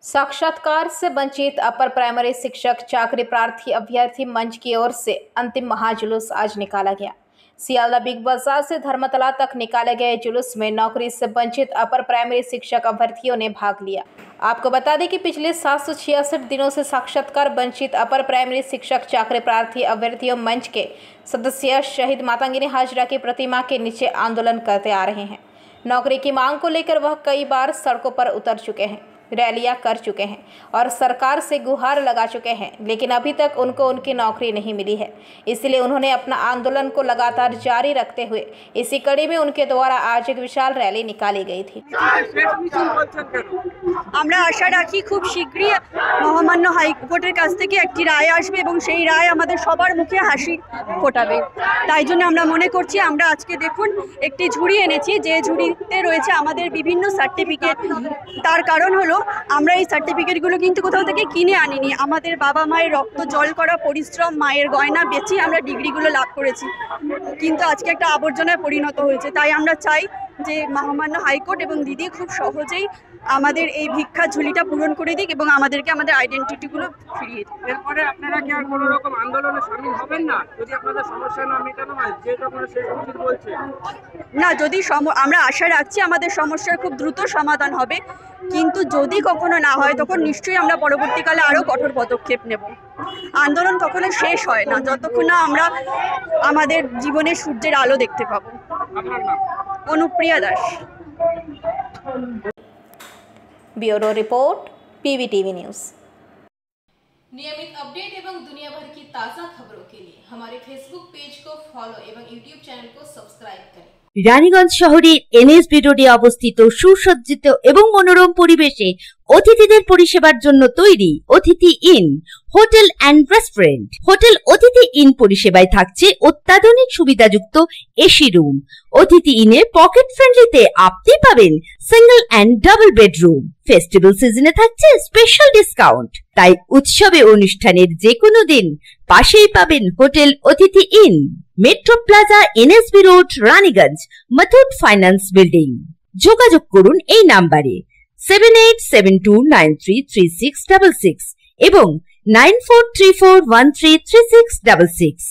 साक्षात्कार से वंचित अपर प्राइमरी शिक्षक चाकरी प्रार्थी अभ्यर्थी मंच की ओर से अंतिम महाजुलूस आज निकाला गया। सियालदह बिग बाजार से धर्मतला तक निकाले गए जुलूस में नौकरी से वंचित अपर प्राइमरी शिक्षक अभ्यर्थियों ने भाग लिया। आपको बता दें कि पिछले 766 दिनों से साक्षात्कार वंचित अपर प्राइमरी शिक्षक चाकरी प्रार्थी अभ्यर्थियों मंच के सदस्य शहीद मातंगिनी हाजरा की प्रतिमा के नीचे आंदोलन करते आ रहे हैं। नौकरी की मांग को लेकर वह कई बार सड़कों पर उतर चुके हैं, रैलियां कर चुके हैं और सरकार से गुहार लगा चुके हैं, लेकिन अभी तक उनको उनकी नौकरी नहीं मिली है। इसलिए उन्होंने अपना आंदोलन को लगातार जारी रखते हुए इसी कड़ी में उनके द्वारा आज एक विशाल रैली निकाली गई थी। আমরা আশা রাখি খুব শীঘ্রই মহামান্য হাইকোর্টের কাছ থেকে একটি রায় আসবে এবং সেই রায় আমাদের সবার মুখে হাসি ফোটাবে। তাই জন্য আমরা মনে করছি আমরা আজকে দেখুন একটি ঝুড়ি এনেছি, যে ঝুড়িতে রয়েছে আমাদের বিভিন্ন সার্টিফিকেট। তার কারণ হলো আমরা এই সার্টিফিকেটগুলো কিন্তু কোথাও থেকে কিনে আনিনি, আমাদের বাবা মায়ের রক্ত জল করা পরিশ্রম, মায়ের গয়না বেচে আমরা ডিগ্রিগুলো লাভ করেছি, কিন্তু আজকে একটা আবর্জনায় পরিণত হয়েছে। তাই আমরা চাই যে মহামান্য হাইকোর্ট এবং দিদি খুব সহজেই আমাদের এই ভিক্ষা ঝুলিটা পূরণ করে দিক এবং আমাদেরকে আমাদের আইডেন্টিটিগুলো ফিরিয়ে দিক। এরপরে আপনারা কি আর কোনো রকম আন্দোলনে শামিল হবেন না যদি আপনাদের সমস্যা না মেটানো হয়, যেটা আপনারা শেষ পর্যন্ত বলছেন? না, যদি আমরা আশা রাখছি আমাদের সমস্যার খুব দ্রুত সমাধান হবে, কিন্তু যদি কখনো না হয় তখন নিশ্চয়ই আমরা পরবর্তীকালে আরও কঠোর পদক্ষেপ নেব। আন্দোলন কখনো শেষ হয় না যতক্ষণ না আমরা আমাদের জীবনে সূর্যের আলো দেখতে পাবো। আপনার নাম? Anupriya Das. Bureau report PVTV news. नियमित अपडेट एवं दुनिया भर की ताज़ा खबरों के लिए हमारे फेसबुक पेज को फॉलो एवं यूट्यूब चैनल को सब्सक्राइब करें। রানীগঞ্জ শহরের NSB রোডে অবস্থিত সুসজ্জিত এবং মনোরম পরিবেশে অতিথিদের পরিষেবার জন্য তৈরি অতিথি in hotel and restaurant. Hotel অতিথি ইন পরিষেবায় থাকছে অত্যাধুনিক সুবিধাযুক্ত এসি রুম। অতিথি ইনে পকেট ফ্রেন্ডলিতে আপনি পাবেন single and double bedroom. Festival সিজনে থাকছে স্পেশাল ডিসকাউন্ট। তাই উৎসবে অনুষ্ঠানের যে কোনো দিন পাশেই পাবেন হোটেল অতিথি in, metro plaza, NSB road, Raniganj, Muthoot finance building. যোগাযোগ করুন এই নাম্বারে 7872933666 এবং 9434133666।